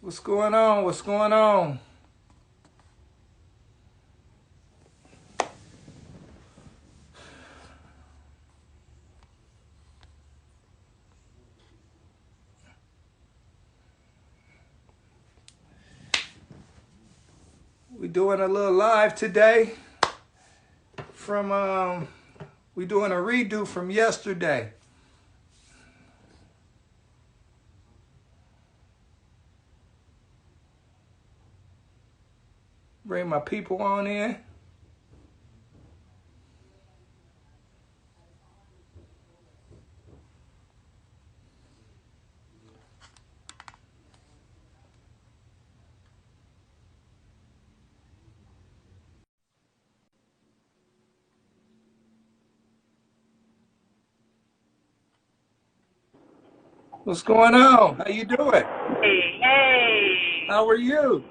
What's going on? What's going on? We doing a little live today from we doing a redo from yesterday. Bring my people on in. What's going on? How you doing? Hey, hey. How are you?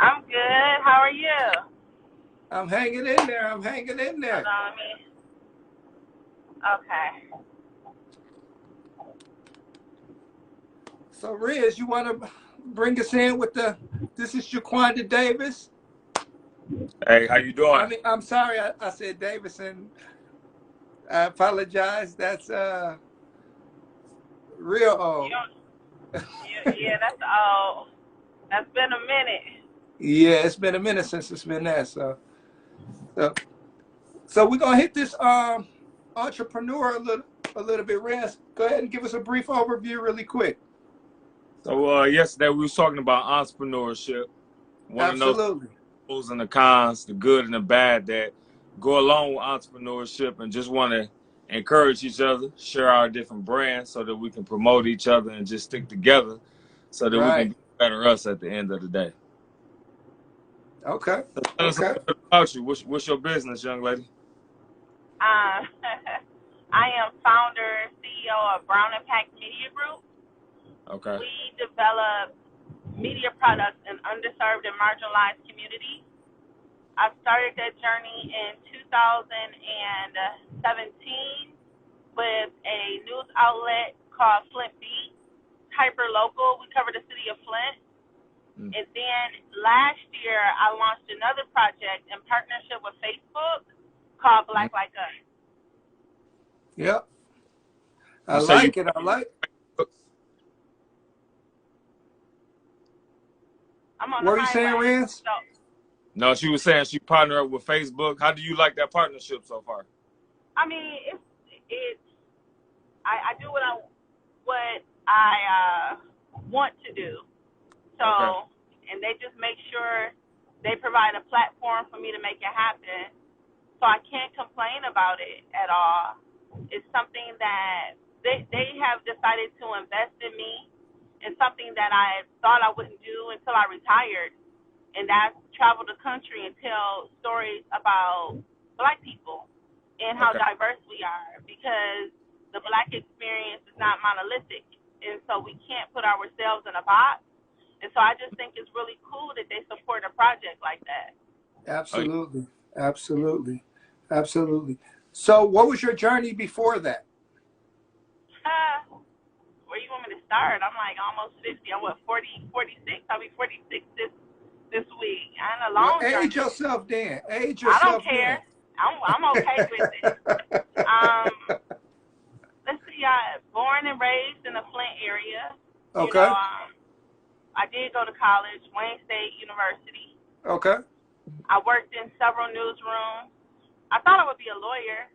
I'm good. How are you? I'm hanging in there. I'm hanging in Hold there. on me. Okay. So Riz, you want to bring us in with the? This is Jaquanda Davis. Hey, how you doing? I'm sorry. I said Davis, and I apologize. That's real old. Yeah, that's all. That's been a minute. Yeah, it's been a minute since it's been that. So, so we're gonna hit this entrepreneur a little bit. Rance, go ahead and give us a brief overview really quick. So yesterday we was talking about entrepreneurship. One of those Absolutely. pros and the cons, the good and the bad that go along with entrepreneurship, and just want to encourage each other, share our different brands so that we can promote each other and just stick together so that we can Right. be better us at the end of the day. Okay. So tell us a Okay. little bit about you. What's your business, young lady? Um, I am founder, CEO of Brown Impact Media Group. Okay. We develop media products in underserved and marginalized communities. I started that journey in 2017 with a news outlet called Flint Beat, hyper local. We cover the city of Flint. And then last year, I launched another project in partnership with Facebook called Black Like Us. Yep. I You say you like it. I like. I'm on the What are you saying, highway, Rance? so No, she was saying she partnered up with Facebook. How do you like that partnership so far? I mean, it's I do what I want to do. Okay. So, and they just make sure they provide a platform for me to make it happen. So I can't complain about it at all. It's something that they have decided to invest in me, and something that I thought I wouldn't do until I retired, and that's travel the country and tell stories about Black people and how Okay. diverse we are, because the Black experience is not monolithic, and so we can't put ourselves in a box. And so I just think it's really cool that they support a project like that. Absolutely. Absolutely. Absolutely. So, what was your journey before that? Where you want me to start? I'm like almost 50. I'm what, 40, 46? I'll be 46 this week. I'm a Well, long age journey. yourself then. Age I don't yourself care. then. I'm okay with it. Um, let's see. I born and raised in the Flint area. You know, Okay. I did go to college, Wayne State University. Okay. I worked in several newsrooms. I thought I would be a lawyer.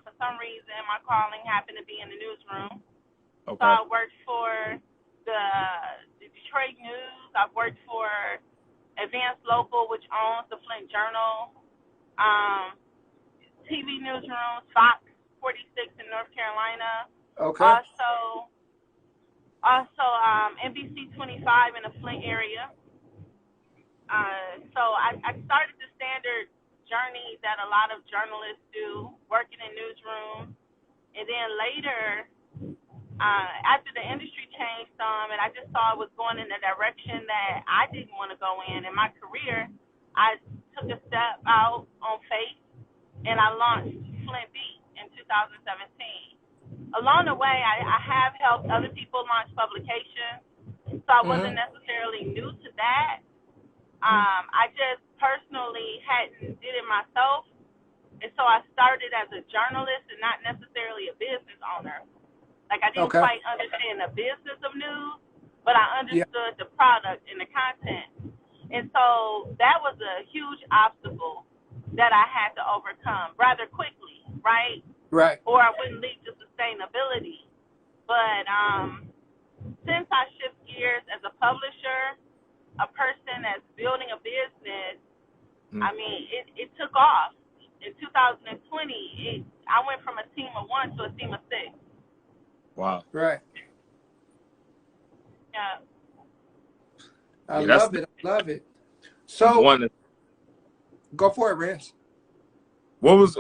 For some reason, my calling happened to be in the newsroom. So Okay. I worked for the Detroit News. I've worked for Advanced Local, which owns the Flint Journal. TV newsrooms, Fox 46 in North Carolina. Okay. Also, NBC 25 in the Flint area. So I started the standard journey that a lot of journalists do, working in newsrooms. And then later, after the industry changed some, and I just saw it was going in a direction that I didn't want to go in my career, I took a step out on faith, and I launched Flint Beat in 2017. Along the way, I have helped other people launch publications. So I wasn't necessarily new to that. I just personally hadn't did it myself. And so I started as a journalist and not necessarily a business owner. Like I didn't Okay. quite understand the business of news, but I Yeah. understood the product and the content. And so that was a huge obstacle that I had to overcome rather quickly, right? Right. Or I wouldn't lead to sustainability. But since I shift gears as a publisher, a person that's building a business, I mean, it took off. In 2020, I went from a team of 1 to a team of 6. Wow. Right. Yeah. I Yeah, love it. I love it. So one. go for it, Rance. What was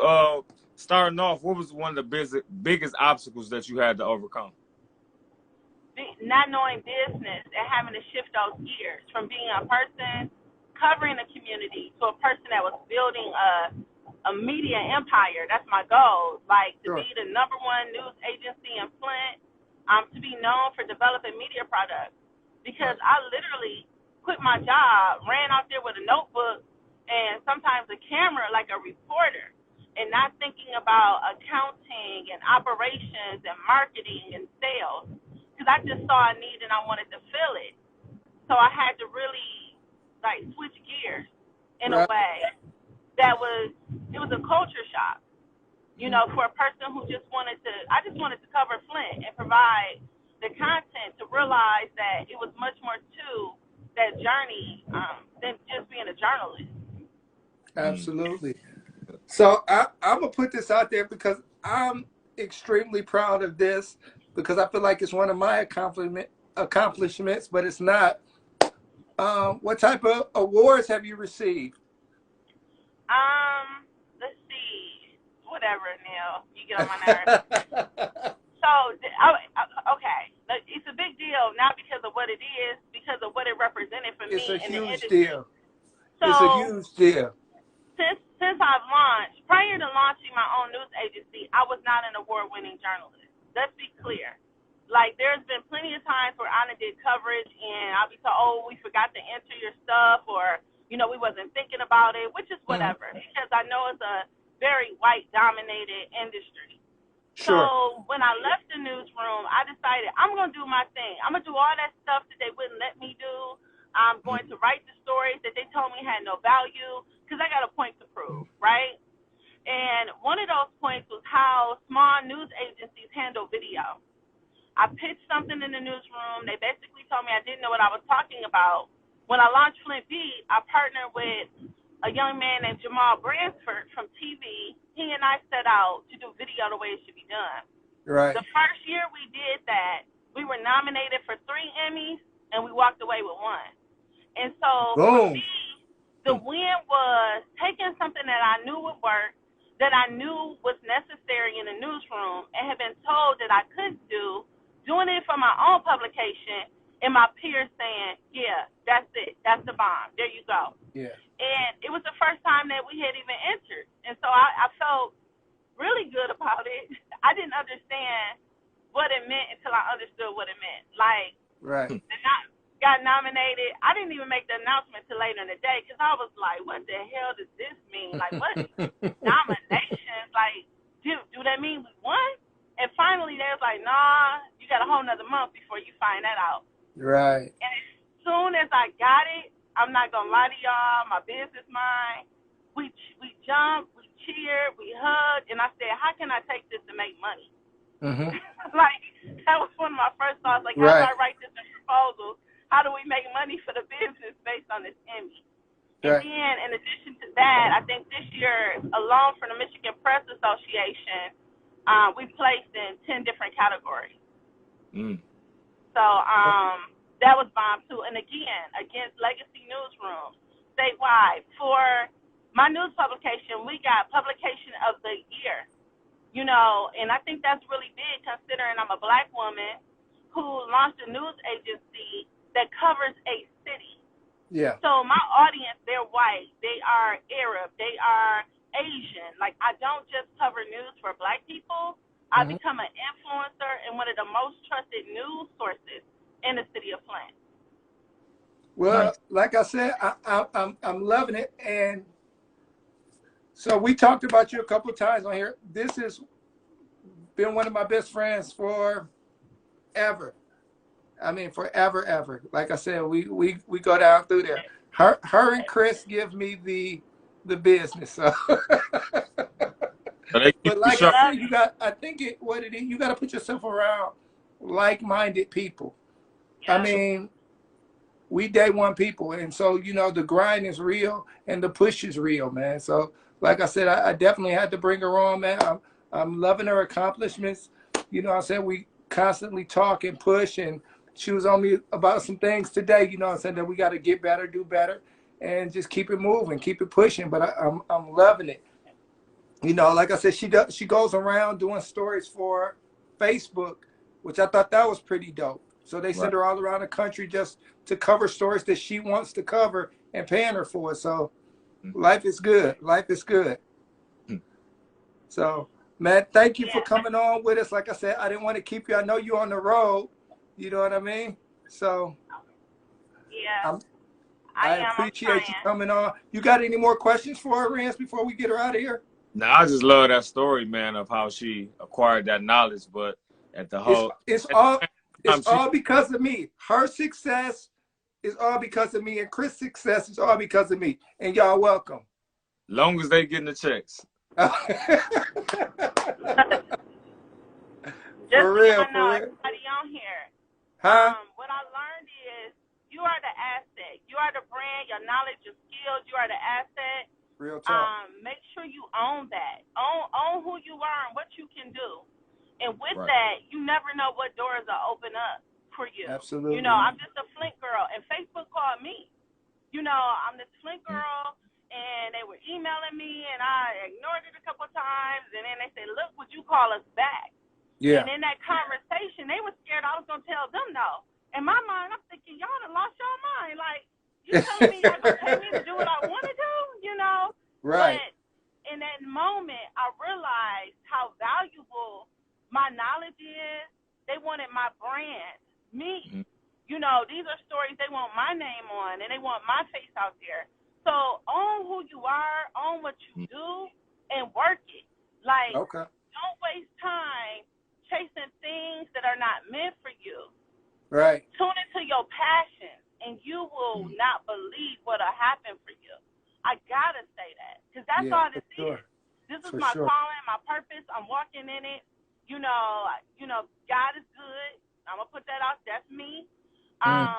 starting off? What was one of the biggest obstacles that you had to overcome? Not knowing business and having to shift those gears from being a person covering a community to a person that was building a media empire. That's my goal. Like to be the #1 news agency in Flint, to be known for developing media products. Because I literally quit my job, ran out there with a notebook and sometimes a camera like a reporter, and not thinking about accounting and operations and marketing and sales. Because I just saw a need and I wanted to fill it. So I had to really like switch gears in a way that it was a culture shock, you know, for a person who I just wanted to cover Flint and provide the content to realize that it was much more to that journey than just being a journalist. Absolutely. So I'm going to put this out there because I'm extremely proud of this because I feel like it's one of my accomplishments, but it's not. What type of awards have you received? Let's see. Whatever, Neil. You get on my nerves. So, okay. It's a big deal, not because of what it is, because of what it represented for me in the industry. Deal. So, it's a huge deal. Since I've launched, prior to launching my own news agency, I was not an award-winning journalist. Let's be clear. Like, there's been plenty of times where I did coverage, and I'll be told, oh, we forgot to enter your stuff, or, you know, we wasn't thinking about it, which is whatever, because I know it's a very white-dominated industry. Sure. So when I left the newsroom, I decided I'm going to do my thing. I'm going to do all that stuff that they wouldn't let me do. I'm going to write the stories that they told me had no value because I got a point to prove, right? And one of those points was how small news agencies handle video. I pitched something in the newsroom. They basically told me I didn't know what I was talking about. When I launched Flint Beat, I partnered with a young man named Jamal Bransford from TV. He and I set out to do video the way it should be done. Right. The first year we did that, we were nominated for 3 Emmys, and we walked away with 1. And so for me, the win was taking something that I knew would work, that I knew was necessary in the newsroom, and had been told that I could do, doing it for my own publication, and my peers saying, yeah, that's it. That's the bomb. There you go. Yeah. And it was the first time that we had even entered. And so I felt really good about it. I didn't understand what it meant until I understood what it meant. Like, got nominated. I didn't even make the announcement till later in the day because I was like, what the hell does this mean? Like, what nominations? Like, do that mean we won? And finally, they was like, nah, you got a whole nother month before you find that out. Right. And as soon as I got it, I'm not going to lie to y'all, my business mind, we jumped, we cheered, we hugged, and I said, how can I take this to make money? Like, that was one of my first thoughts. Like, how do I write this in proposal? How do we make money for the business based on this Emmy? And then, in addition to that, I think this year, alone from the Michigan Press Association, we placed in 10 different categories. So that was bomb too. And again, against legacy newsrooms statewide. For my news publication, we got publication of the year. You know, and I think that's really big considering I'm a Black woman who launched a news agency that covers a city. Yeah. So my audience, they're white, they are Arab, they are Asian. Like, I don't just cover news for Black people. I become an influencer and one of the most trusted news sources in the city of Flint. Well, Nice. like I said, I'm loving it. And so we talked about you a couple of times on here. This has been one of my best friends for ever. I mean, forever, ever. Like I said, we go down through there. Her and Chris give me the business. So, So they keep but you like We I sharp. said, love you it. got. I think what it is. You got to put yourself around like-minded people. I Yeah. mean, we day one people, and so the grind is real and the push is real, man. So, like I said, I definitely had to bring her on, man. I'm loving her accomplishments. I said we constantly talk and push, and she was on me about some things today. I said that we got to get better, do better, and just keep it moving, keep it pushing. But I'm loving it. Like I said, she goes around doing stories for Facebook, which I thought that was pretty dope. So they Right. send her all around the country just to cover stories that she wants to cover and paying her for it. So life is good. Life is good. So, man, thank you for Yeah. coming on with us. Like I said, I didn't want to keep you. I know you're on the road. You know what I mean? So Yeah. I I'm appreciate you trying. coming on. You got any more questions for her, Rance, before we get her out of here? Now I just love that story, man, of how she acquired that knowledge. But at the It's whole it's at the all same it's time, she all because of me. Her success is all because of me, and Chris' success is all because of me. And y'all welcome. long as they getting the checks. Just For so real, y'all for know, real. everybody on here, Huh? what I learned is you are the asset. You are the brand, your knowledge, your skills, you are the asset. Real talk. Make sure you own that. Own who you are and what you can do. And with Right. that, you never know what doors will open up for you. Absolutely. I'm just a Flint girl, and Facebook called me. I'm this Flint girl, and they were emailing me, and I ignored it a couple of times, and then they said, look, would you call us back? Yeah. And in that conversation, they were scared I was going to tell them no. In my mind, I'm thinking, y'all done lost your mind. Like, you telling me y'all going to pay me to do what I want to do, Right. But in that moment, I realized how valuable my knowledge is. They wanted my brand, me. Mhm. These are stories they want my name on, and they want my face out there. So own who you are, own what you do, and work it. Like, Okay. don't waste time chasing things that are not meant for you. Right. Tune into your passion, and you will not believe what'll happen for you. I gotta say that, because that's Yeah, all for this sure. is. This is For my sure. calling, my purpose. I'm walking in it. God is good. I'm gonna put that out. That's me. And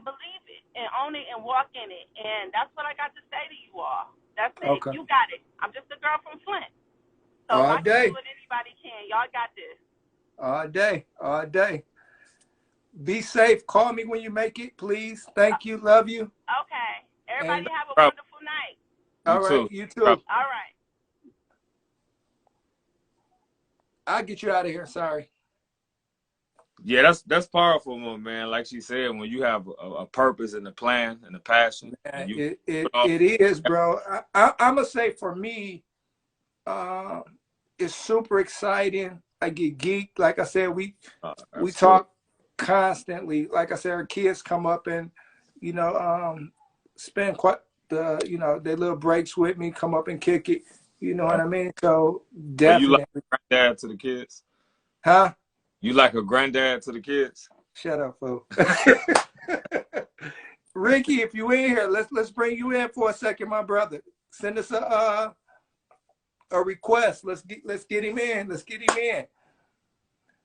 believe it, and own it, and walk in it. And that's what I got to say to you all. That's it. Okay. You got it. I'm just a girl from Flint. So if All I can day. do it, anybody can. Y'all got this. All day. All day. Be safe. Call me when you make it, please. Thank you. Love you. Okay. Everybody And have a Problem. wonderful night. You all right, too. you Problem. too. All right. I'll get you out of here. Sorry. Yeah, that's powerful, man. Like she said, when you have a purpose and a plan and a passion, and you It put off, is, bro. I'm gonna say for me, it's super exciting. I get geeked. Like I said, we absolutely. talk constantly. Like I said, our kids come up and spend quite their little breaks with me. Come up and kick it. You know what I mean? So Are you like definitely, a granddad to the kids? huh? You like a granddad to the kids? Shut up, fool. Ricky, if you in here, let's bring you in for a second, my brother. Send us a request. Let's get him in. Let's get him in.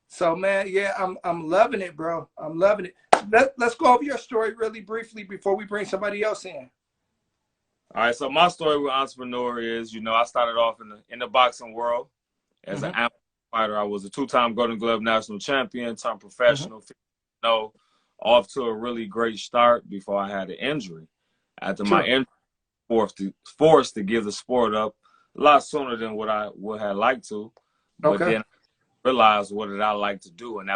So, man, yeah, I'm loving it, bro. I'm loving it. Let's go over your story really briefly before we bring somebody else in. All right. So my story with entrepreneur is, I started off in the boxing world as an amateur fighter. I was a 2-time Golden Glove national champion, turned professional. Off to a really great start before I had an injury. After my injury, forced to give the sport up a lot sooner than what I would have liked to. But then I realized what did I like to do, and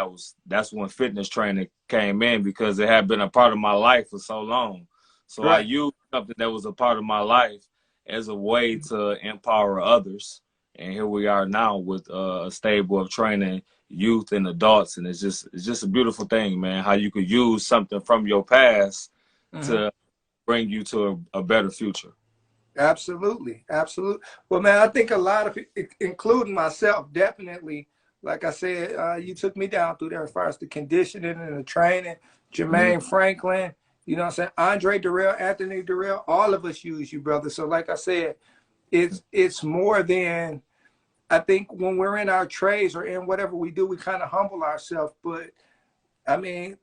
that's when fitness training came in, because it had been a part of my life for so long. So I used something that was a part of my life as a way to empower others. And here we are now with a stable of training youth and adults, and it's just a beautiful thing, man. How you could use something from your past to bring you to a better future. Absolutely. Absolutely. Well, man, I think a lot of it, including myself, definitely, like I said, you took me down through there as far as the conditioning and the training. Jermaine Franklin, you know what I'm saying? Andre Durrell, Anthony Durrell, all of us use you, brother. So like I said, it's more than, I think when we're in our trades or in whatever we do, we kind of humble ourselves. But I mean,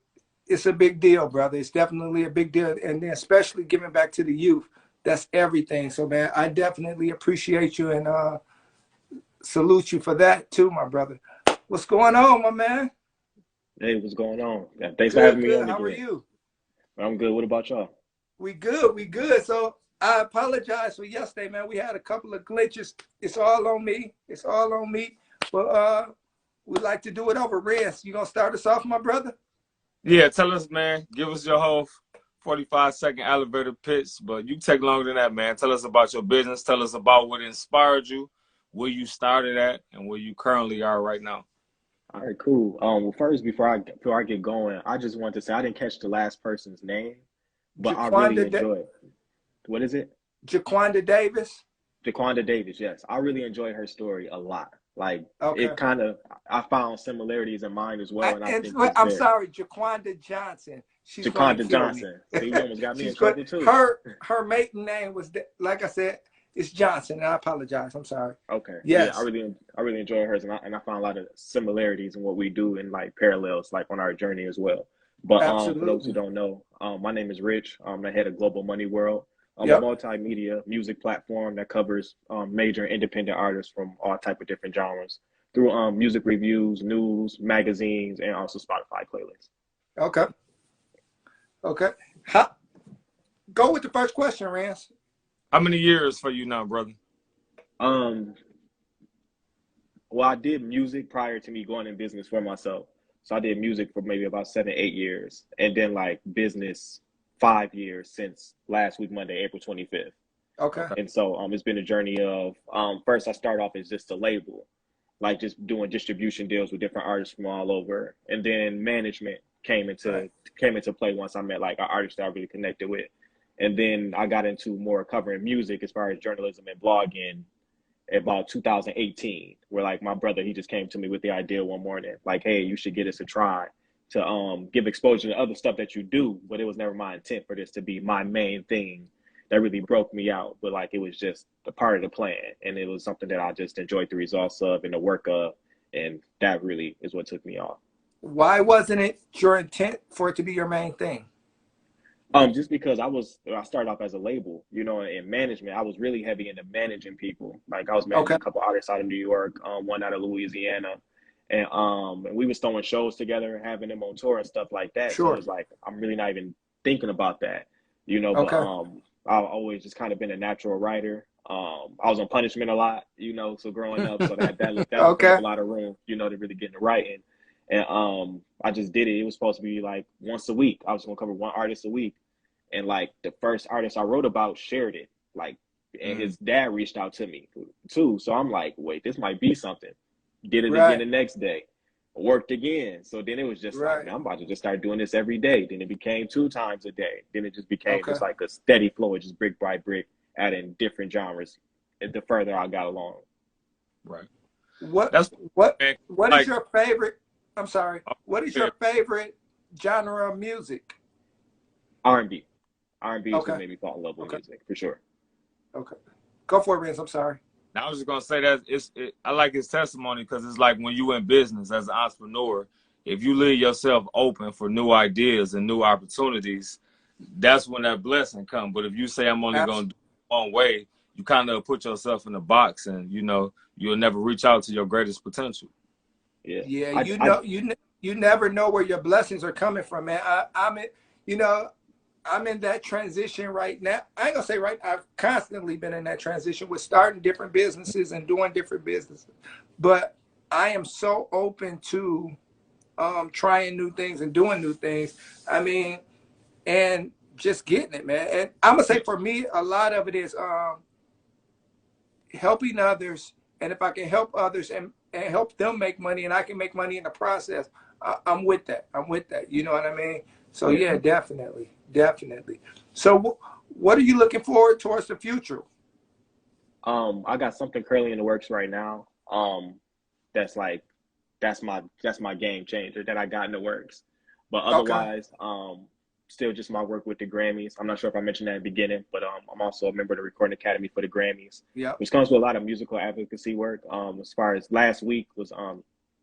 it's a big deal, brother. It's definitely a big deal. And then especially giving back to the youth, that's everything. So, man, I definitely appreciate you and salute you for that too, my brother. What's going on, my man? Hey, what's going on? Yeah, thanks for having me on again. How are you? I'm good. What about y'all? We good. So I apologize for yesterday, man. We had a couple of glitches. It's all on me. But we like to do it over. Rez, you gonna start us off, my brother? Yeah, tell us, man. Give us your whole 45-second elevator pitch, but you take longer than that, man. Tell us about your business. Tell us about what inspired you, where you started at, and where you currently are right now. All right, cool. Well, first, before I get going, I just want to say I didn't catch the last person's name, but I really enjoyed. What is it? Jaquanda Davis. Jaquanda Davis. Yes, I really enjoyed her story a lot. Like it kind of, I found similarities in mine as well, and I think I'm sorry, Jaquanda Johnson. She's Jaquanda Johnson. See, you almost got me in trouble too. Her maiden name was, like I said, it's Johnson, and I apologize. I'm sorry. Okay. Yes. Yeah, I really enjoy hers, and I found a lot of similarities in what we do and like parallels, like on our journey as well. But for those who don't know, my name is Rich. I'm the head of Global Money World. I'm a multimedia music platform that covers major independent artists from all type of different genres through music reviews, news, magazines, and also Spotify playlists. Okay. Go with the first question, Rance. How many years for you now, brother? Well, I did music prior to me going in business for myself. So I did music for maybe about 7, 8 years, and then like business 5 years since last week, Monday, April 25th. Okay. And so it's been a journey of first I started off as just a label, like just doing distribution deals with different artists from all over, and then management came into play once I met like an artist that I really connected with. And then I got into more covering music as far as journalism and blogging about 2018, where like my brother, he just came to me with the idea one morning, like, hey, you should get us a try to give exposure to other stuff that you do. But it was never my intent for this to be my main thing that really broke me out. But like, it was just a part of the plan. And it was something that I just enjoyed the results of and the work of. And that really is what took me off. Why wasn't it your intent for it to be your main thing? Just because I started off as a label, you know, in management. I was really heavy into managing people. Like I was managing a couple artists out of New York, one out of Louisiana, and we was throwing shows together and having them on tour and stuff like that. Sure. So it was like I'm really not even thinking about that, you know. But I've always just kind of been a natural writer. I was on punishment a lot, you know, so growing up, so that a lot of room, you know, to really get into writing. And I just did it. It was supposed to be like once a week. I was gonna cover one artist a week. And like the first artist I wrote about shared it. Like, and his dad reached out to me too. So I'm like, wait, this might be something. Did it again the next day. Worked again. So then it was just like, I'm about to just start doing this every day. Then it became 2 times a day. Then it just became just like a steady flow, just brick by brick, adding different genres the further I got along. Right. What is your favorite? I'm sorry. What is your favorite genre of music? R&B. R&B is what made me fall in love with music, for sure. Okay. Go for it, Vince. I'm sorry. Now, I was just going to say that I like his testimony because it's like when you in business as an entrepreneur, if you leave yourself open for new ideas and new opportunities, that's when that blessing comes. But if you say I'm only going to do it one way, you kind of put yourself in a box and, you know, you'll never reach out to your greatest potential. Yeah. Yeah, you never know where your blessings are coming from, man. I'm in that transition right now. I ain't gonna say right. I've constantly been in that transition with starting different businesses and doing different businesses. But I am so open to trying new things and doing new things. I mean, and just getting it, man. And I'm gonna say for me, a lot of it is helping others. And if I can help others and help them make money and I can make money in the process, I'm with that. You know what I mean? So yeah, definitely, definitely. So what are you looking forward towards the future? I got something currently in the works right now. That's like that's my game changer that I got in the works. But Okay. otherwise, still just my work with the Grammys. I'm not sure if I mentioned that at the beginning, but I'm also a member of the Recording Academy for the Grammys, Yeah. which comes with a lot of musical advocacy work. As far as last week was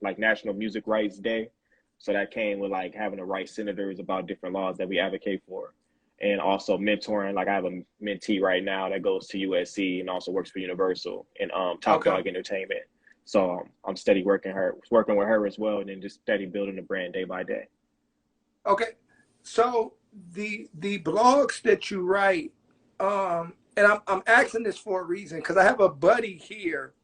like National Music Rights Day, so that came with like having to write senators about different laws that we advocate for, and also mentoring. Like I have a mentee right now that goes to USC and also works for Universal and Top Okay. Dog Entertainment. So I'm steady working with her as well, and then just steady building the brand day by day. Okay. So the blogs that you write, and I'm asking this for a reason because I have a buddy here.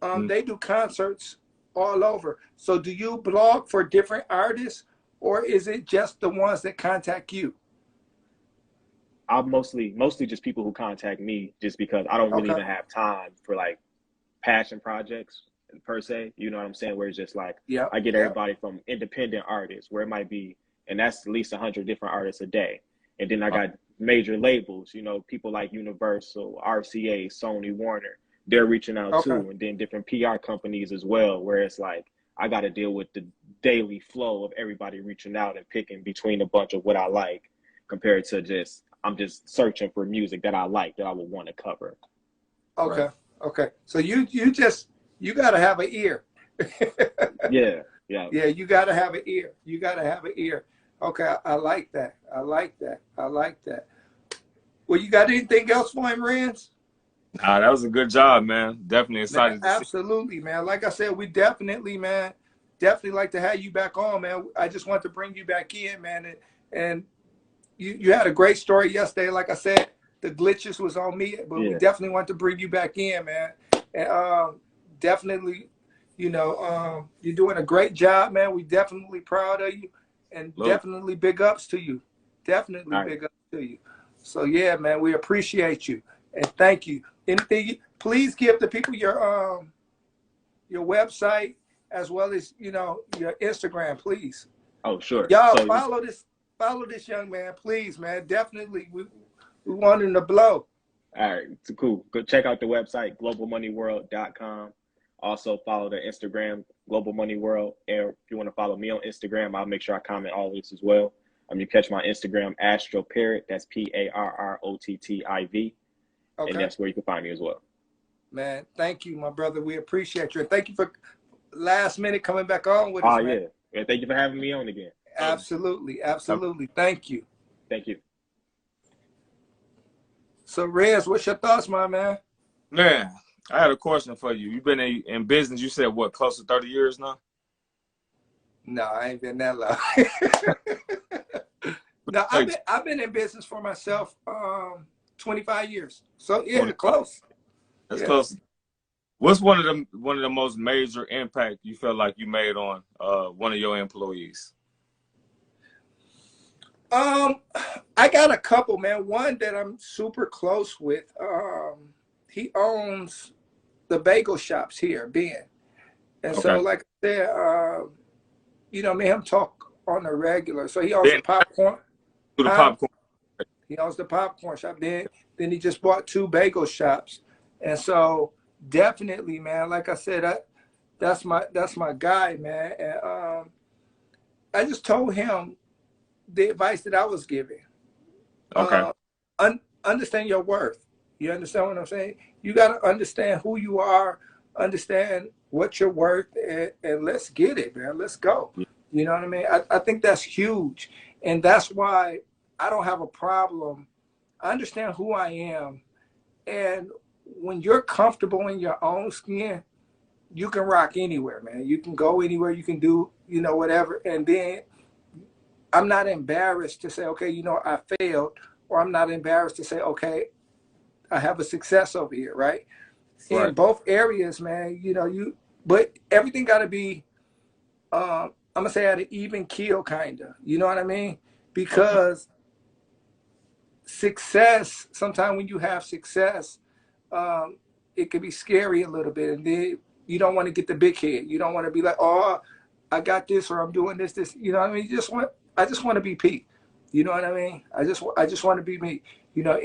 They do concerts all over. So do you blog for different artists, or is it just the ones that contact you? I'm mostly just people who contact me, just because I don't really even have time for like passion projects per se. You know what I'm saying? Where it's just like I get everybody from independent artists, where it might be, and that's at least 100 different artists a day. And then I got major labels, you know, people like Universal, RCA, Sony, Warner. They're reaching out too, and then different PR companies as well, where it's like I got to deal with the daily flow of everybody reaching out and picking between a bunch of what I like, compared to just I'm just searching for music that I like that I would want to cover. Okay. Right. Okay. So you got to have an ear. Yeah. Yeah, you got to have an ear. You got to have an ear. Okay, I like that. I like that. I like that. Well, you got anything else for him, Renz? Nah, that was a good job, man. Definitely excited to see. Absolutely, man. Like I said, we definitely like to have you back on, man. I just want to bring you back in, man. And you had a great story yesterday. Like I said, the glitches was on me, but we definitely want to bring you back in, man. And definitely, you know, you're doing a great job, man. We definitely proud of you, and definitely big ups to you. Definitely big ups to you. So yeah, man, we appreciate you and thank you. Anything, please give the people your website as well as, you know, your Instagram, please. Oh, sure. Y'all follow this young man, please, man. Definitely, we want him to blow. All right, so cool. Go check out the website, globalmoneyworld.com. Also follow the Instagram, Global Money World. And if you want to follow me on Instagram, I'll make sure I comment all this as well. You catch my Instagram, Astro Parrot. That's PARROTTIV. Okay. And that's where you can find me as well. Man, thank you, my brother. We appreciate you. And thank you for last minute coming back on with us, man. Yeah, thank you for having me on again. Absolutely. Absolutely. Thank you. Thank you. So, Rez, what's your thoughts, my man? Man, I had a question for you. You've been in business, you said, what, close to 30 years now? No, I ain't been that long. No, I've been in business for myself 25 years. So yeah, close. That's close. What's one of the most major impact you feel like you made on one of your employees? I got a couple, man. One that I'm super close with. He owns the bagel shops here, Ben. And so, like I said, you know, me and him talk on the regular. So he owns the popcorn. He owns the popcorn shop. Then he just bought 2 bagel shops. And so definitely, man, like I said, that's my guy, man. And I just told him the advice that I was giving. Understand your worth. You understand what I'm saying? You got to understand who you are, understand what you're worth, and let's get it, man. Let's go. You know what I mean? I think that's huge. And that's why I don't have a problem. I understand who I am. And when you're comfortable in your own skin, you can rock anywhere, man. You can go anywhere. You can do, you know, whatever. And then I'm not embarrassed to say, okay, you know, I failed. Or I'm not embarrassed to say, okay, I have a success over here, right? In both areas, man, you know, but everything got to be, I'm going to say at an even keel, kind of. You know what I mean? Because success, sometimes when you have success, it can be scary a little bit. And then you don't want to get the big head. You don't want to be like, oh, I got this, or I'm doing this. You know what I mean? You just want, just want to be Pete. You know what I mean? I just want to be me. You know,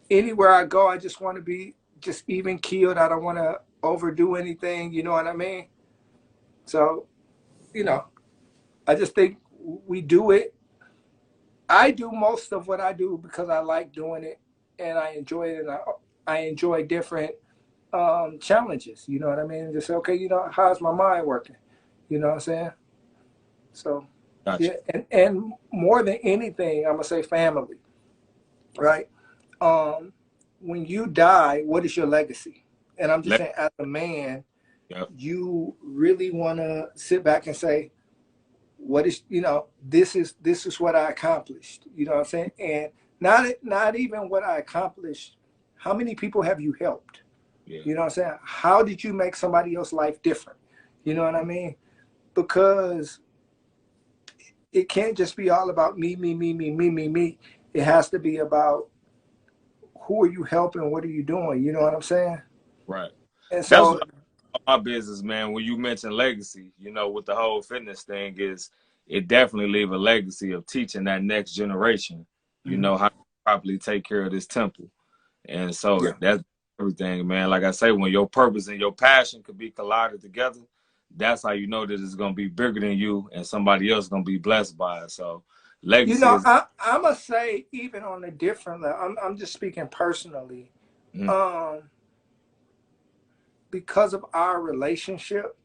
anywhere I go, I just want to be just even keeled. I don't want to overdo anything. You know what I mean? So, you know, I just think we do it. I do most of what I do because I like doing it and I enjoy it, and I enjoy different challenges. You know what I mean? Just say, okay, you know, how's my mind working? You know what I'm saying? So, Gotcha. yeah, and more than anything, I'm gonna say family, right? When you die, what is your legacy? And I'm just saying, as a man, yep. you really want to sit back and say, what is, you know, this is what I accomplished. You know what I'm saying? And not even what I accomplished. How many people have you helped? Yeah. You know what I'm saying? How did you make somebody else's life different? You know what I mean? Because it can't just be all about me. It has to be about who are you helping? What are you doing? You know what I'm saying? Right. And That's so, what my business, man. When you mention legacy, you know, with the whole fitness thing, is it definitely leave a legacy of teaching that next generation, you know, how to properly take care of this temple. And so that's everything, man. Like I say, when your purpose and your passion could be collided together, that's how you know that it's going to be bigger than you and somebody else going to be blessed by it. So legacy, you know, I'm going to say, even on a different level, I'm just speaking personally, because of our relationship,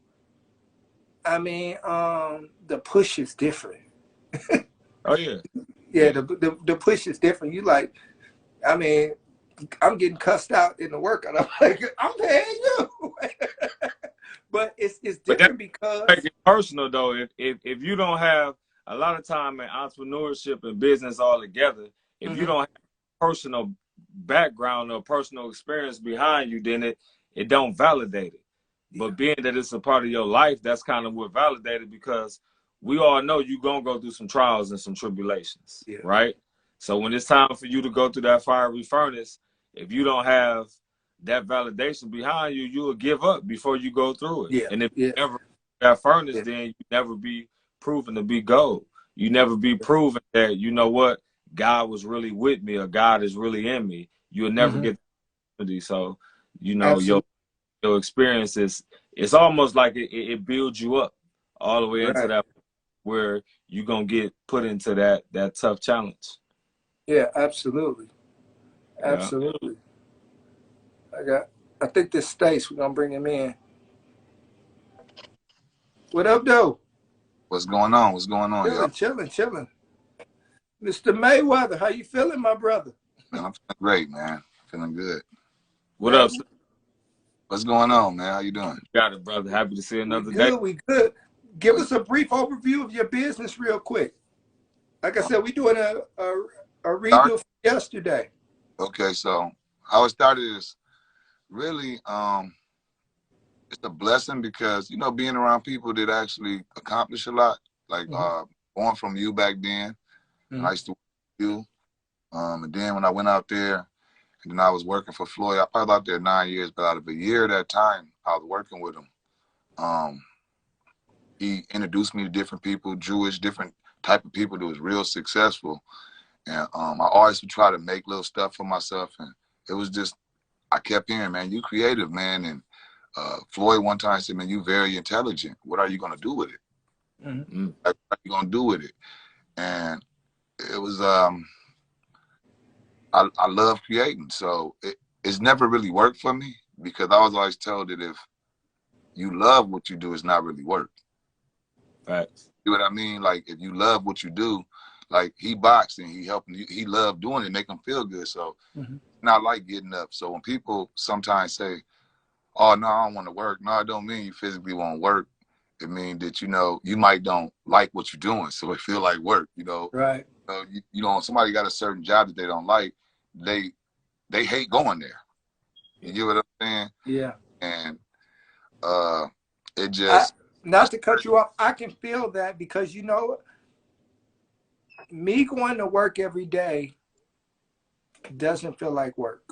I mean, the push is different. Oh, yeah. Yeah, the push is different. You like, I mean, I'm getting cussed out in the workout. I'm like, I'm paying you. But it's different because make it personal though. If you don't have a lot of time in entrepreneurship and business all together, if you don't have personal background or personal experience behind you, then it don't validate it. But being that it's a part of your life, that's kind of what validated, because we all know you're gonna go through some trials and some tribulations, right? So when it's time for you to go through that fiery furnace, if you don't have that validation behind you, you will give up before you go through it. And if you never that furnace, then you never be proven to be gold. You never be proven that, you know what, God was really with me, or God is really in me. You'll never get the opportunity. So, you know, your experience is, it's almost like it builds you up all the way into that where you're gonna get put into that tough challenge. Yeah, absolutely. Absolutely. I think this Stace, we're gonna bring him in. What up, though? What's going on? What's going on, y'all? Chilling. Mr. Mayweather, how you feeling, my brother? Man, I'm feeling great, man. Feeling good. What up, sir? What's going on, man? How you doing? Got it, brother. Happy to see another day. We good. Give us a brief overview of your business real quick. Like I said, we're doing a redo from yesterday. Okay, so how it started is really it's a blessing, because, you know, being around people that actually accomplish a lot, like going from you back then, I used to work with you, and then when I went out there, and then I was working for Floyd. I probably out there 9 years, but out of a year at that time, I was working with him. He introduced me to different people, Jewish, different type of people that was real successful. And I always would try to make little stuff for myself. And it was just, I kept hearing, man, you creative, man. And Floyd one time said, man, you very intelligent. What are you going to do with it? What are you going to do with it? And it was, I love creating. So it's never really worked for me, because I was always told that if you love what you do, it's not really work. Right. You know what I mean? Like, if you love what you do, like, he boxed and he helped, he loved doing it, make him feel good. So not like getting up. So when people sometimes say, oh, no, I don't want to work. No, it don't mean you physically won't work. It means that, you know, you might don't like what you're doing, so it feel like work, you know. Right. You know, somebody got a certain job that they don't like, they hate going there. You get what I'm saying? Yeah. And it just... not to cut you off, I can feel that, because, you know, me going to work every day doesn't feel like work.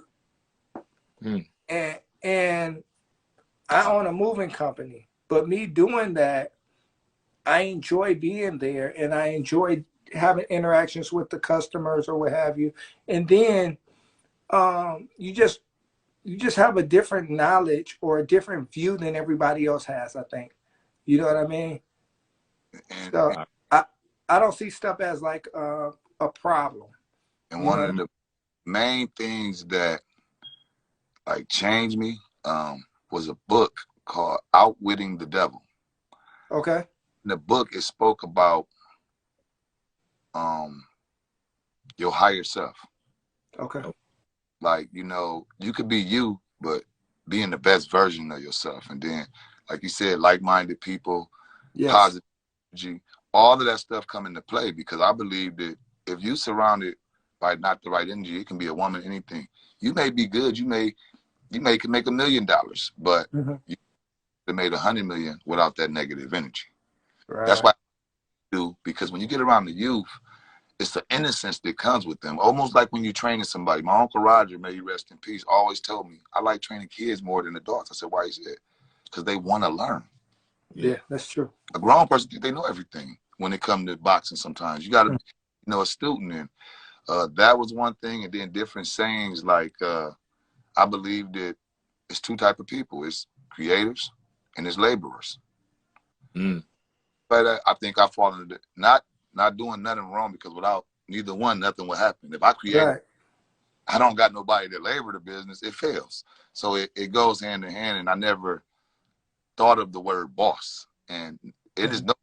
And I own a moving company, but me doing that, I enjoy being there, and I enjoy having interactions with the customers or what have you. And then you just have a different knowledge or a different view than everybody else has, I think. You know what I mean? So I don't see stuff as like a problem. And one of the main things that like changed me was a book called Outwitting the Devil. Okay. In the book, it spoke about your higher self. Okay. Like, you know, you could be you, but being the best version of yourself. And then, like you said, like-minded people, positive energy, all of that stuff come into play, because I believe that if you surrounded by not the right energy, it can be a woman, anything. You may be good. You may can make $1 million, but you could have made 100 million without that negative energy. Right. That's why I do, because when you get around the youth, it's the innocence that comes with them. Almost like when you're training somebody. My Uncle Roger, may he rest in peace, always told me, I like training kids more than adults. I said, why? He said, because they want to learn. Yeah, that's true. A grown person, they know everything when it comes to boxing sometimes. You got to be, you know, a student. And that was one thing. And then different sayings like, I believe that it's two types of people. It's creators and it's laborers. But I think I fall into not doing nothing wrong, because without neither one, nothing will happen. If I create, I don't got nobody to labor the business, it fails. So it goes hand in hand. And I never thought of the word boss. And it is no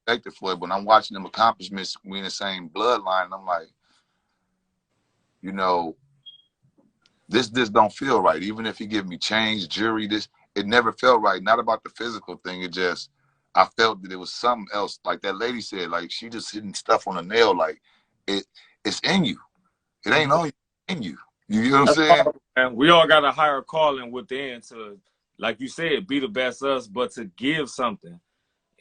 effective for it. When I'm watching them accomplishments, we in the same bloodline, I'm like, you know, this don't feel right. Even if he give me change, jewelry, it never felt right. Not about the physical thing. It just, I felt that it was something else. Like that lady said, like she just hitting stuff on a nail. Like it's in you. It ain't on you, in you. You know what I'm saying? And we all got a higher calling within to, like you said, be the best us, but to give something.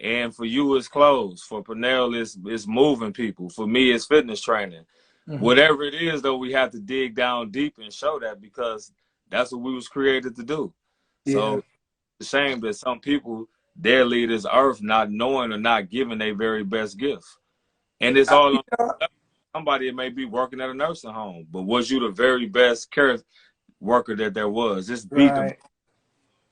And for you, it's clothes. For Purnell, it's moving people. For me, it's fitness training. Whatever it is, though, we have to dig down deep and show that, because that's what we was created to do. So it's a shame that some people, their lead this earth not knowing or not giving their very best gift. And it's all on somebody that may be working at a nursing home, but was you the very best care worker that there was? Just beat them.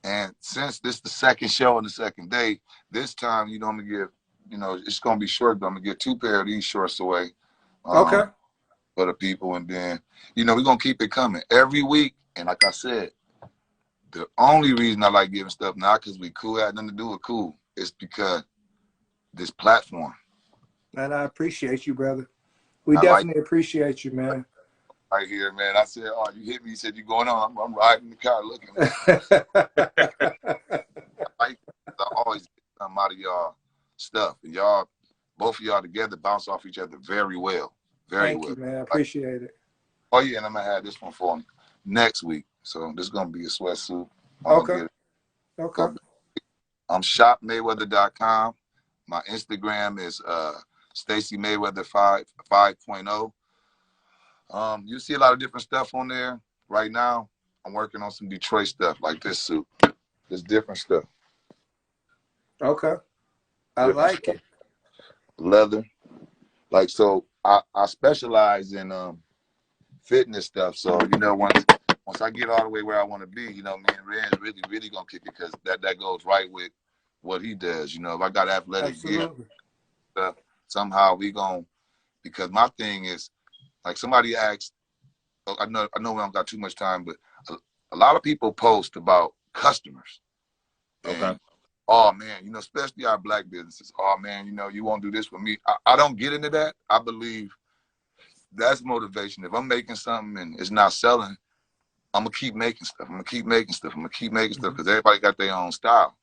And since this is the second show on the second day, this time, you know, I'm going to give, you know, it's going to be short, but I'm going to get 2 pair of these shorts away. For the people. And then, you know, we're going to keep it coming every week. And like I said, the only reason I like giving stuff, not because we cool, had nothing to do with cool, it's because this platform. And I appreciate you, brother. We definitely appreciate you, man. Right here, man. I said, oh, you hit me. You said, you going on? I'm riding the car looking. I always get something out of y'all stuff. And y'all, both of y'all together bounce off each other very well. Very well. Thank you, man. I appreciate it. Oh, yeah, and I'm going to have this one for me next week. So this is going to be a sweatsuit. Okay. I'm shopmayweather.com. My Instagram is Stacy Mayweather 5.0. You see a lot of different stuff on there. Right now, I'm working on some Detroit stuff, like this suit. There's different stuff. Okay. I like it. Leather. Like, so I specialize in fitness stuff. So, you know, once I get all the way where I want to be, you know, me and Ren's really going to kick it, because that goes right with what he does. You know, if I got athletic gear, somehow we going to, because my thing is, like somebody asked, I know we don't got too much time, but a lot of people post about customers. And, oh, man, you know, especially our black businesses. Oh, man, you know, you won't do this for me. I don't get into that. I believe that's motivation. If I'm making something and it's not selling, I'm going to keep making stuff. I'm going to keep making stuff. I'm going to keep making stuff, because everybody got their own style.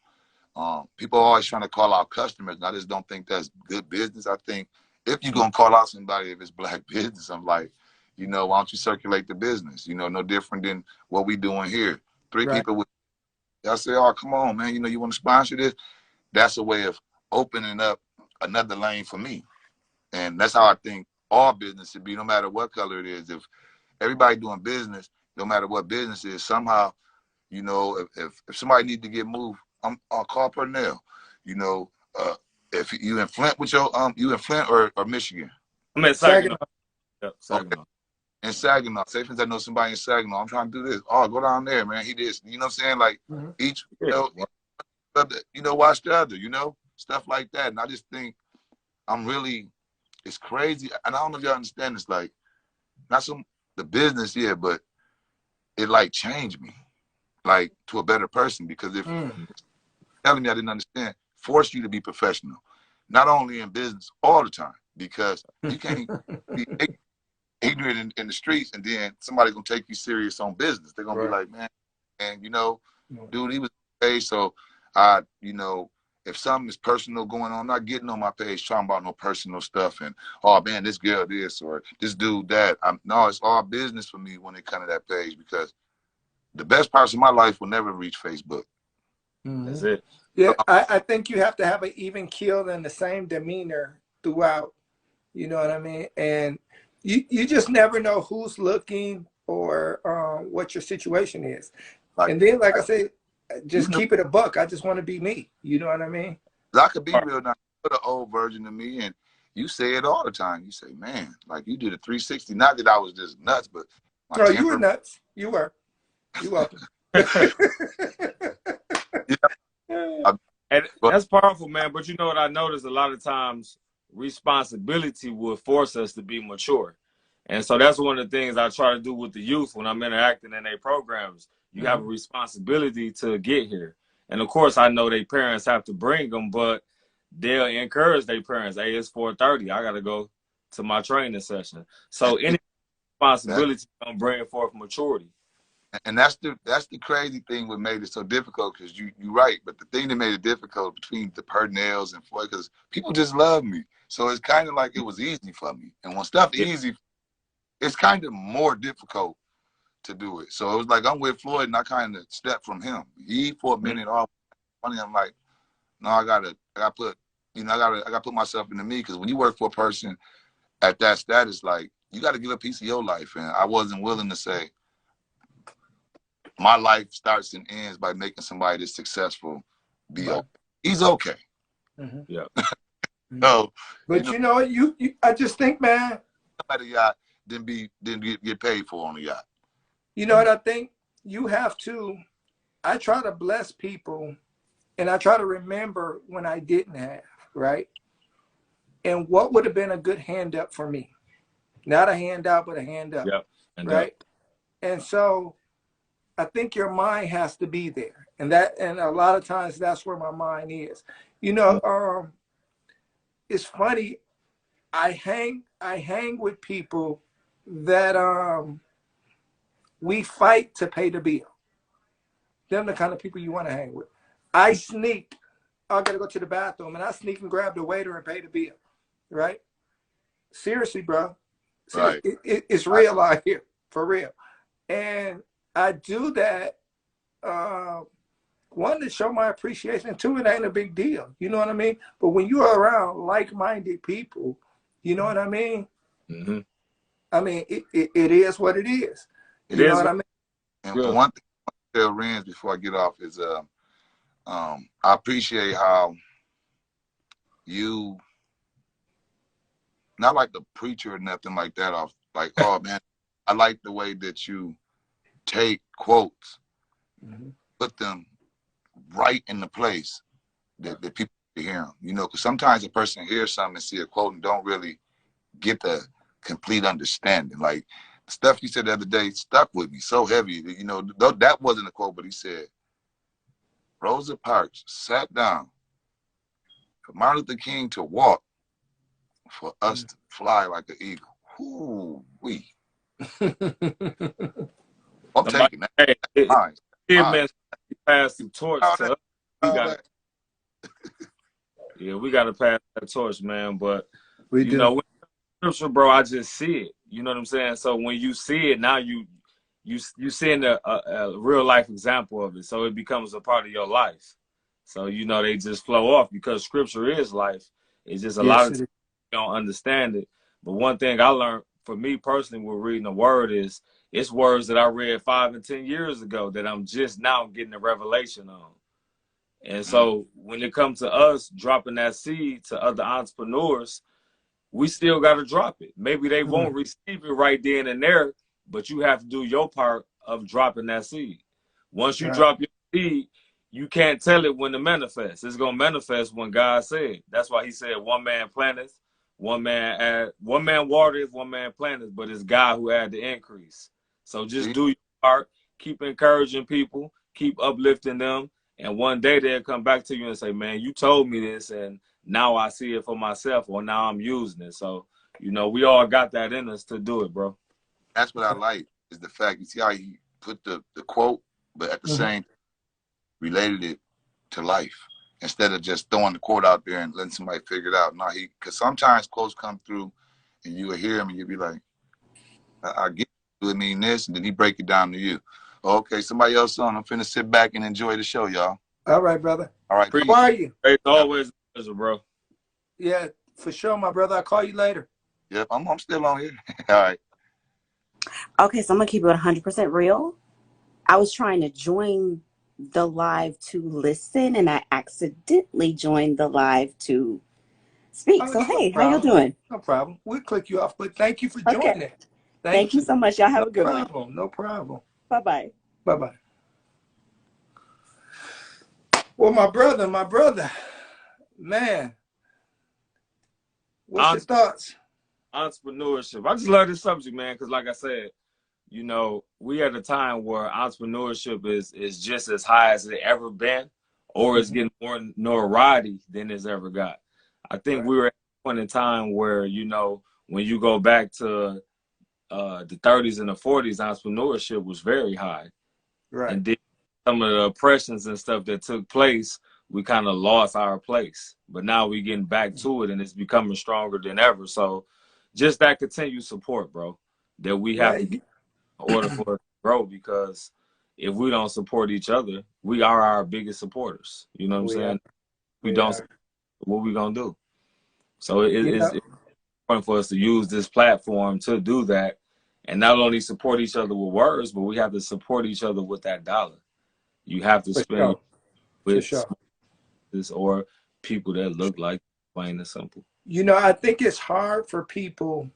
People are always trying to call out customers, and I just don't think that's good business. I think if you're going to call out somebody, if it's black business, I'm like, you know, why don't you circulate the business? You know, no different than what we doing here. 3 people with, I say, oh, come on, man, you know, you want to sponsor this? That's a way of opening up another lane for me. And that's how I think all business should be, no matter what color it is. If everybody doing business, no matter what business is, somehow, you know, if somebody needs to get moved, I'll call Purnell. You know, if you in Flint with your you in Flint or Michigan? I'm in Saginaw. Yep, Saginaw. Okay. In Saginaw. Say for instance, I know somebody in Saginaw. I'm trying to do this. Oh, go down there, man. He did. You know what I'm saying? Like each, watch the other, stuff like that. And I just think it's crazy. And I don't know if y'all understand this, like, not the business, yeah, but it like changed me, like, to a better person, because if telling me I didn't understand, forced you to be professional, not only in business, all the time, because you can't be ignorant in the streets and then somebody's gonna take you serious on business. They're gonna be like, man, dude, he was okay. So if something is personal going on, I'm not getting on my page talking about no personal stuff and, oh man, this girl this or this dude that. No, it's all business for me when it comes to that page, because the best parts of my life will never reach Facebook. That's it. Yeah, I think you have to have an even keel and the same demeanor throughout. You know what I mean? And you just never know who's looking or what your situation is. And then, like I said, just keep it a buck. I just want to be me. You know what I mean? I could be real now. Put an old version of me, and you say it all the time. You say, man, like, you did a 360. Not that I was just nuts, but you were nuts. You were. You welcome. And that's powerful, man. But you know what I noticed? A lot of times responsibility will force us to be mature. And so that's one of the things I try to do with the youth when I'm interacting in their programs. You have a responsibility to get here. And of course, I know their parents have to bring them, but they'll encourage their parents. Hey, it's 4:30. I got to go to my training session. So any responsibility gonna bring forth maturity. And that's the crazy thing what made it so difficult, because you're right. But the thing that made it difficult between the Purnells and Floyd, because people just love me. So it's kind of like it was easy for me. And when stuff easy, it's kind of more difficult to do it. So it was like, I'm with Floyd and I kind of stepped from him. He for a minute off. Funny, I'm like, no, I gotta put myself into me, because when you work for a person at that status, like, you got to give a piece of your life. And I wasn't willing to say my life starts and ends by making somebody that's successful be okay. He's okay. Yeah. No, but I just think, man, somebody yacht didn't get paid for on the yacht. You know what I think? You have to. I try to bless people, and I try to remember when I didn't have, right? And what would have been a good hand up for me? Not a handout, but a hand up, right? And so I think your mind has to be there, and a lot of times that's where my mind is. It's funny. I hang with people that we fight to pay the bill. Them the kind of people you want to hang with. I gotta go to the bathroom, and I sneak and grab the waiter and pay the bill, right? Seriously, bro. Right. It's real out here, for real. And I do that, one, to show my appreciation, and two, it ain't a big deal. You know what I mean? But when you're around like-minded people, you know what I mean? Mm-hmm. I mean, it is what it is. You know what I mean? And one thing I want to tell Renz before I get off is I appreciate how you, not like the preacher or nothing like that, off like, oh man, I like the way that you take quotes, put them right in the place that people can hear them. Because sometimes a person hears something and see a quote and don't really get the complete understanding. Like the stuff you said the other day stuck with me so heavy. That wasn't a quote, but he said, Rosa Parks sat down for Martin Luther King to walk, for us to fly like an eagle. Ooh-wee. I'm taking that. Man, pass the torch to us. We got to pass that torch, man. But with scripture, bro, I just see it. You know what I'm saying? So when you see it, now you seeing a real life example of it. So it becomes a part of your life. So they just flow off, because scripture is life. It's just a lot of times you don't understand it. But one thing I learned, for me personally, with reading the word, is it's words that I read 5 and 10 years ago that I'm just now getting a revelation on. And so when it comes to us dropping that seed to other entrepreneurs, we still got to drop it. Maybe they won't receive it right then and there, but you have to do your part of dropping that seed. Once you drop your seed, you can't tell it when to manifest. It's gonna manifest when God said. That's why He said, "One man planteth, one man watereth, one man planteth, but it's God who add the increase." So just do your part. Keep encouraging people. Keep uplifting them, and one day they'll come back to you and say, "Man, you told me this, and now I see it for myself, or now I'm using it." So, we all got that in us to do it, bro. That's what I like, is the fact, you see how he put the quote, but at the same, related it to life. Instead of just throwing the quote out there and letting somebody figure it out. No, because sometimes quotes come through and you will hear them and you'll be like, I get it mean this, and then he break it down to you. Okay, somebody else on. I'm finna sit back and enjoy the show, y'all. All right, brother. All right. How are you? It's always a pleasure, bro. Yeah, for sure, my brother. I'll call you later. Yep, I'm still on here. All right. Okay, so I'm going to keep it 100% real. I was trying to join the live to listen, and I accidentally joined the live to speak. So, hey, how y'all doing? No problem. We'll click you off, but thank you for joining. Okay. Thank you so much. Y'all have a good one. No problem. Bye-bye. Bye-bye. Well, my brother, man, what's your thoughts? Entrepreneurship. I just love this subject, man, because like I said, we at a time where entrepreneurship is just as high as it ever been, or it's getting more notoriety than it's ever got. I think we were at a point in time where, when you go back to the 30s and the 40s, entrepreneurship was very high. Right. And then some of the oppressions and stuff that took place, we kind of lost our place. But now we're getting back to it, and it's becoming stronger than ever. So just that continued support, bro, that we have to get in order for us to grow, because if we don't support each other, we are our biggest supporters. You know what I'm saying? We don't support, what we going to do? So it's important for us to use this platform to do that, and not only support each other with words, but we have to support each other with that dollar. You have to spend with this or people that look like, plain and simple. I think it's hard for people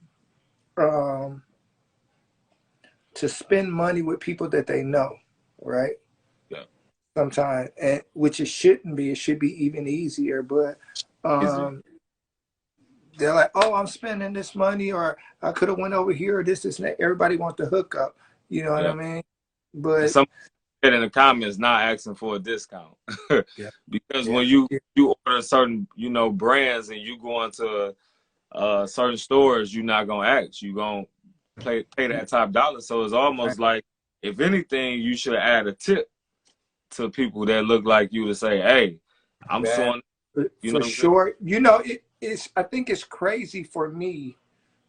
to spend money with people that they know, right? Yeah. Sometimes, and which it shouldn't be. It should be even easier, but they're like, "Oh, I'm spending this money, or I could have went over here, or this, and that." Everybody wants to hook up. You know what I mean? But some in the comments not asking for a discount because when you order certain brands and you go into certain stores, you're not gonna ask. You gonna pay that top dollar. So it's almost like, if anything, you should add a tip to people that look like you to say, "Hey, I'm showing." For sure. I think it's crazy for me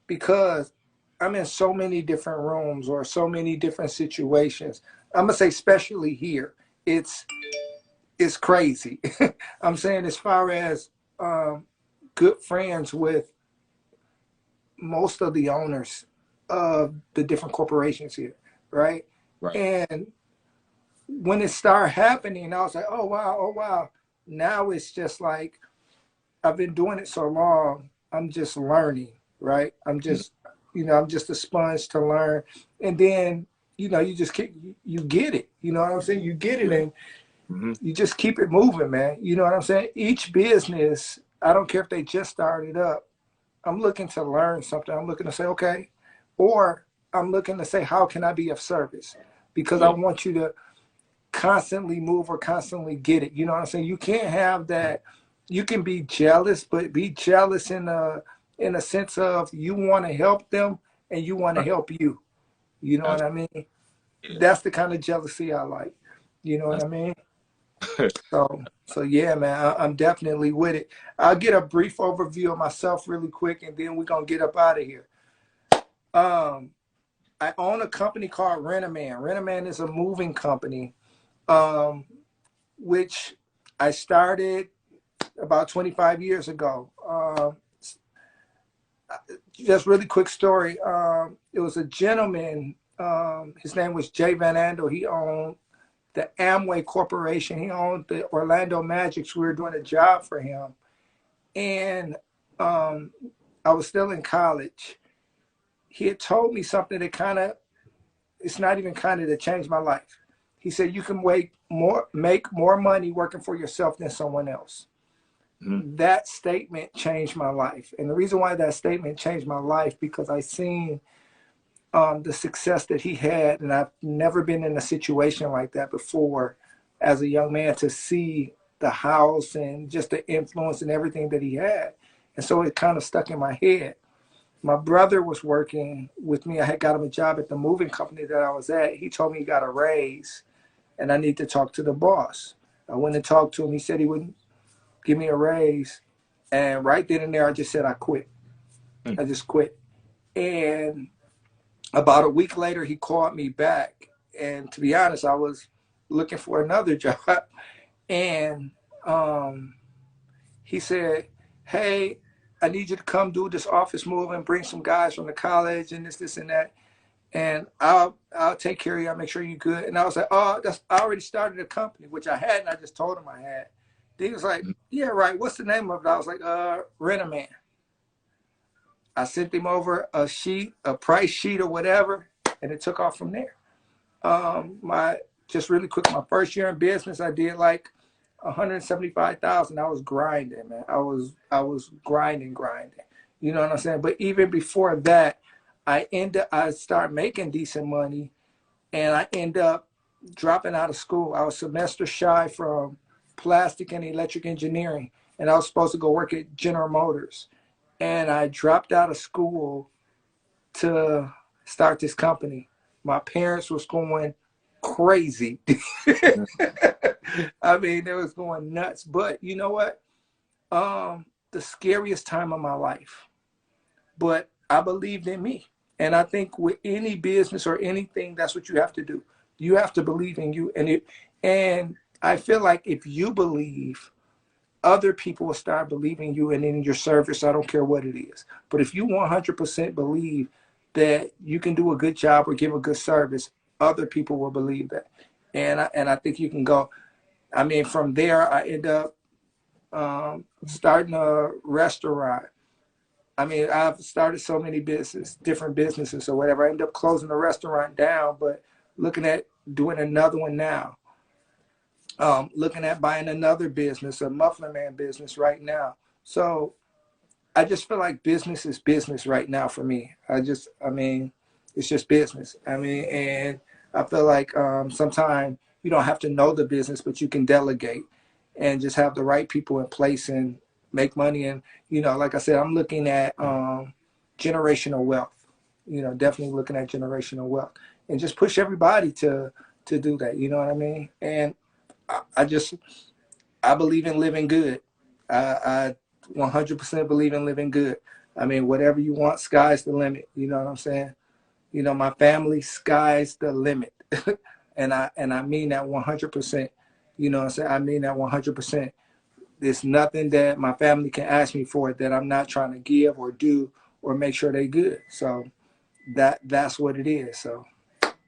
because I'm in so many different rooms or so many different situations. I'm gonna say, especially here, it's crazy. I'm saying, as far as good friends with most of the owners of the different corporations here, right? And when it started happening, I was like, oh wow. Now it's just like, I've been doing it so long, I'm just learning, right? I'm just, I'm just a sponge to learn. And then, you just you get it. You know what I'm saying? You get it, and you just keep it moving, man. You know what I'm saying? Each business, I don't care if they just started up, I'm looking to learn something. I'm looking to say, okay, or I'm looking to say, how can I be of service? Because I want you to constantly move or constantly get it. You know what I'm saying? You can't have that. You can be jealous, but be jealous in a sense of, you want to help them and you want to help you. You know what I mean? That's the kind of jealousy I like. You know what I mean? So yeah, man, I'm definitely with it. I'll get a brief overview of myself really quick, and then we're gonna get up out of here. I own a company called Rent-A-Man. Rent-A-Man is a moving company, which I started about 25 years ago. Just really quick story. It was a gentleman, his name was Jay Van Andel. He owned the Amway Corporation. He owned the Orlando Magics. We were doing a job for him. And I was still in college, he had told me something that kind of, it's not even kind of, that changed my life. He said, you can make more money working for yourself than someone else. Mm-hmm. That statement changed my life. And the reason why that statement changed my life, because I seen the success that he had. And I've never been in a situation like that before as a young man, to see the house and just the influence and everything that he had. And so it kind of stuck in my head. My brother was working with me. I had got him a job at the moving company that I was at. He told me he got a raise and I need to talk to the boss. I went and talked to him. He said he wouldn't give me a raise. And right then and there, I just said, I quit. I just quit. And about a week later, he called me back. And to be honest, I was looking for another job. And he said, hey, I need you to come do this office move and bring some guys from the college and this and that. And I'll take care of you. I'll make sure you're good. And I was like, oh, I already started a company, which I hadn't. I just told him I had. He was like, yeah, right. What's the name of it? I was like, Rent-A-Man. I sent him over a price sheet or whatever, and it took off from there. Just really quick, my first year in business, I did like $175,000. I was grinding, man. I was grinding. You know what I'm saying? But even before that, I started making decent money, and I end up dropping out of school. I was semester shy from plastic and electric engineering, and I was supposed to go work at General Motors. And I dropped out of school to start this company. My parents was going crazy. I mean, they was going nuts. But you know what? The scariest time of my life. But I believed in me. And I think with any business or anything, that's what you have to do. You have to believe in you. And I feel like if you believe, other people will start believing you and in your service. I don't care what it is. But if you 100% believe that you can do a good job or give a good service, other people will believe that. And I think you can go. I mean, from there, I end up starting a restaurant. I mean, I've started so many different businesses or whatever. I end up closing the restaurant down, but looking at doing another one now. Looking at buying another business, a Muffler Man business right now. So I just feel like business is business right now for me. I mean, it's just business. I mean, and I feel like sometimes you don't have to know the business, but you can delegate and just have the right people in place and make money. And, you know, like I said, I'm looking at generational wealth, you know, definitely looking at generational wealth and just push everybody to do that. You know what I mean? And I believe in living good. I 100% believe in living good. I mean, whatever you want, sky's the limit. You know what I'm saying? You know, my family, sky's the limit. and I mean that 100%. You know what I'm saying? I mean that 100%. There's nothing that my family can ask me for that I'm not trying to give or do or make sure they're good. So that's what it is. So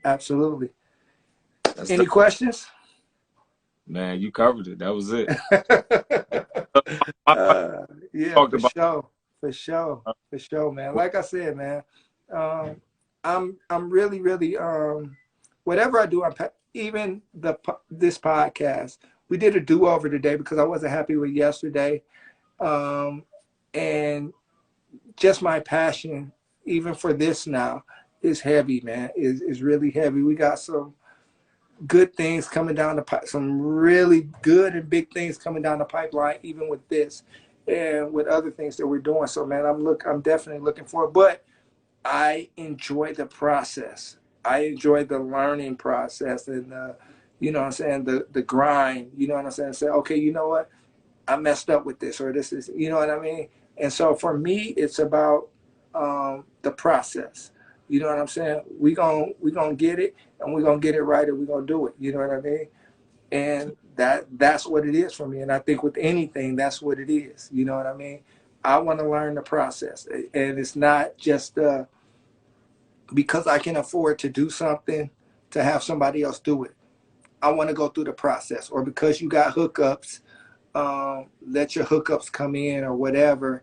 absolutely. Any questions? Man, you covered it. That was it. Yeah, for sure, man. Like I said, man, I'm really, whatever I do, even this podcast, we did a do-over today because I wasn't happy with yesterday, and just my passion, even for this now, is heavy, man. Is really heavy. We got some good things coming down the pipe, some really good and big things coming down the pipeline, even with this and with other things that we're doing. So, man, I'm definitely looking forward. But I enjoy the process. I enjoy the learning process and you know what I'm saying, the grind. You know what I'm saying? Say, okay, you know what? I messed up with this, or this is, you know what I mean? And so for me, it's about the process. You know what I'm saying? We gonna get it, and we're gonna get it right, and we're gonna do it. You know what I mean? And that's what it is for me. And I think with anything, that's what it is. You know what I mean? I want to learn the process, and it's not just because I can afford to do something to have somebody else do it. I want to go through the process, or because you got hookups, let your hookups come in or whatever,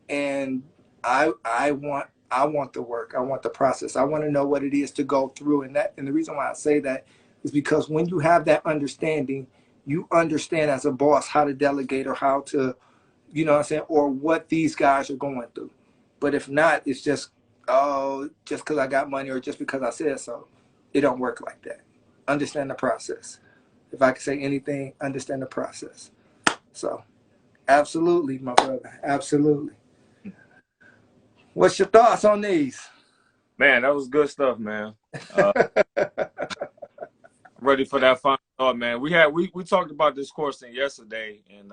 and I want the work. I want the process. I want to know what it is to go through. And the reason why I say that is because when you have that understanding, you understand as a boss how to delegate or how to, you know what I'm saying, or what these guys are going through. But if not, it's just, oh, just because I got money or just because I said so. It don't work like that. Understand the process. If I could say anything, understand the process. So absolutely, my brother. Absolutely. What's your thoughts on these? Man, that was good stuff, man. Ready for that final thought, man. We talked about this course thing yesterday, and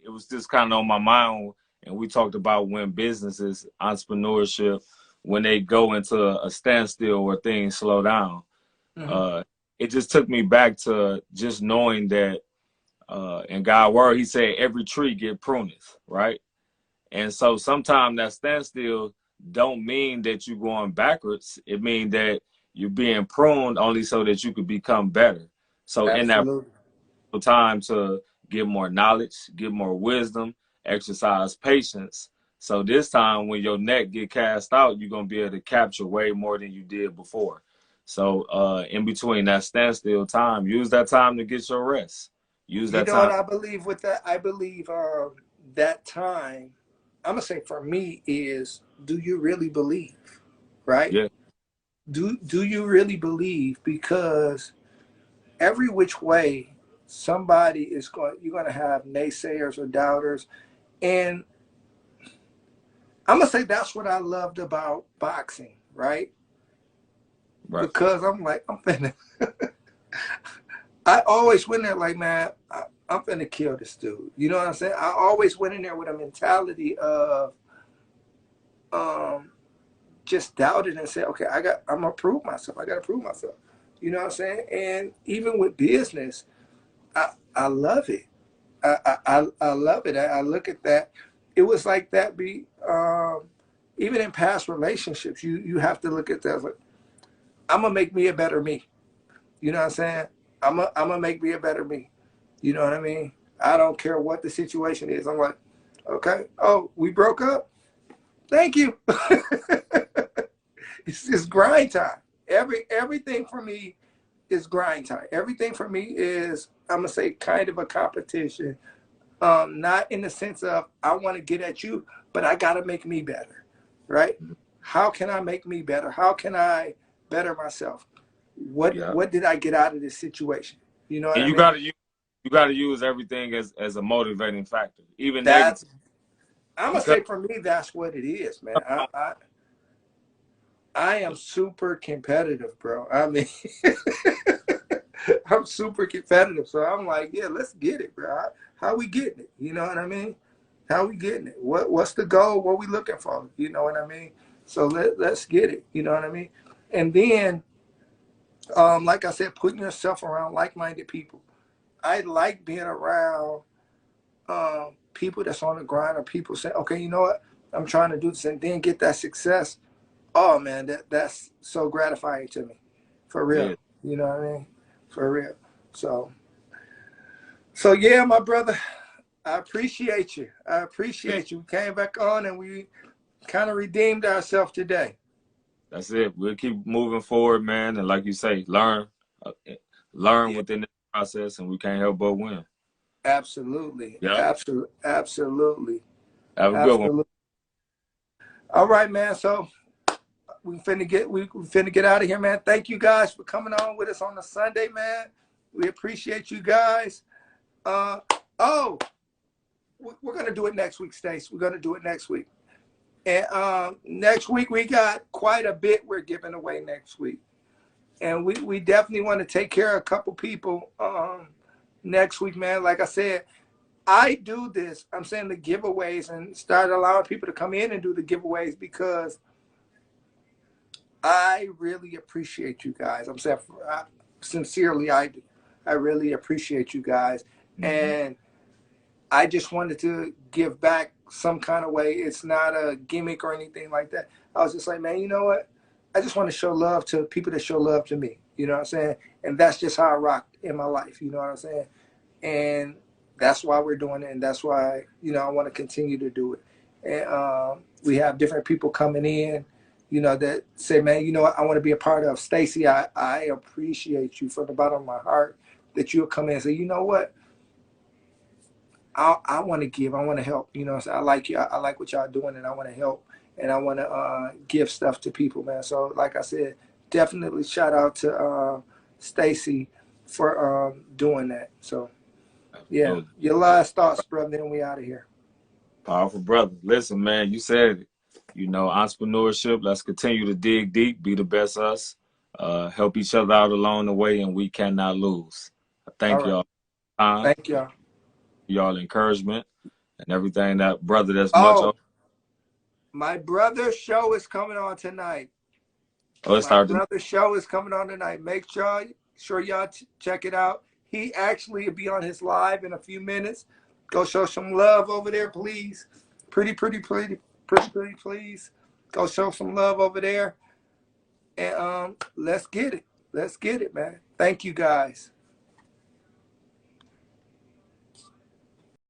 it was just kind of on my mind. And we talked about when businesses, entrepreneurship, when they go into a standstill or things slow down. Mm-hmm. It just took me back to just knowing that in God's word, He said every tree get pruneth, right? And so sometimes that standstill don't mean that you're going backwards. It means that you're being pruned only so that you could become better. So Absolutely. In that time to get more knowledge, get more wisdom, exercise patience. So this time when your net get cast out, you're going to be able to capture way more than you did before. So in between that standstill time, use that time to get your rest. Use that time. You know what I believe with that? I believe that time, I'm going to say for me is, do you really believe? Right? Yeah. Do you really believe? Because every which way somebody is you're going to have naysayers or doubters. And I'm going to say that's what I loved about boxing, right? Because I'm like, I'm finna. I always went there like, man, I'm finna kill this dude. You know what I'm saying? I always went in there with a mentality of just doubted and said, okay, I'm gonna prove myself. I gotta prove myself. You know what I'm saying? And even with business, I love it. I love it. I look at that. It was like that. Even in past relationships, you have to look at that. Like, I'm gonna make me a better me. You know what I'm saying? I'm gonna make me a better me. You know what I mean? I don't care what the situation is. I'm like, okay. Oh, we broke up. Thank you. It's grind time. Everything for me is grind time. Everything for me is, I'm gonna say, kind of a competition. Not in the sense of I want to get at you, but I gotta make me better, right? How can I make me better? How can I better myself? What did I get out of this situation? You know what I mean? You gotta use everything as a motivating factor, even that's negative. I'm gonna say for me, that's what it is, man. I am super competitive, bro. I mean, I'm super competitive. So I'm like, yeah, let's get it, bro. How we getting it? You know what I mean? How we getting it? What's the goal? What we looking for? You know what I mean? So let's get it. You know what I mean? And then, like I said, putting yourself around like-minded people. I like being around people that's on the grind, or people saying, okay, you know what? I'm trying to do this, and then get that success. Oh man, that's so gratifying to me, for real. Yeah. You know what I mean? For real. So yeah, my brother, I appreciate you. I appreciate you. We came back on and we kind of redeemed ourselves today. That's it. We'll keep moving forward, man. And like you say, learn within the process, and we can't help but win. Absolutely. Yeah. Absolutely. Have a good one. All right, man. So we finna get out of here, man. Thank you guys for coming on with us on a Sunday, man. We appreciate you guys. We're gonna do it next week, Stace. We're gonna do it next week. And next week we got quite a bit we're giving away next week. And we definitely want to take care of a couple people next week, man. Like I said, I do this. I'm saying the giveaways and start allowing people to come in and do the giveaways because I really appreciate you guys. I'm saying, sincerely, I do. I really appreciate you guys. Mm-hmm. And I just wanted to give back some kind of way. It's not a gimmick or anything like that. I was just like, man, you know what? I just want to show love to people that show love to me. You know what I'm saying? And that's just how I rock in my life. You know what I'm saying? And that's why we're doing it. And that's why, I want to continue to do it. And we have different people coming in, you know, that say, man, you know what, I want to be a part of. Stacy, I appreciate you from the bottom of my heart that you'll come in and say, you know what, I want to give, I want to help. You know, so I like you, I like what y'all doing, and I want to help, and I want to give stuff to people, man. So like I said, definitely shout out to Stacy for doing that. So yeah, your last thoughts, brother, then we out of here. Powerful brother. Listen, man, you said it. You know, entrepreneurship, let's continue to dig deep, be the best us, help each other out along the way, and we cannot lose. Thank y'all. Thank y'all. Y'all encouragement and everything. That brother, that's much. My brother's show is coming on tonight. My brother's show is coming on tonight. Make sure y'all check it out. He actually will be on his live in a few minutes. Go show some love over there, please. Pretty, please. Go show some love over there. And let's get it. Let's get it, man. Thank you, guys.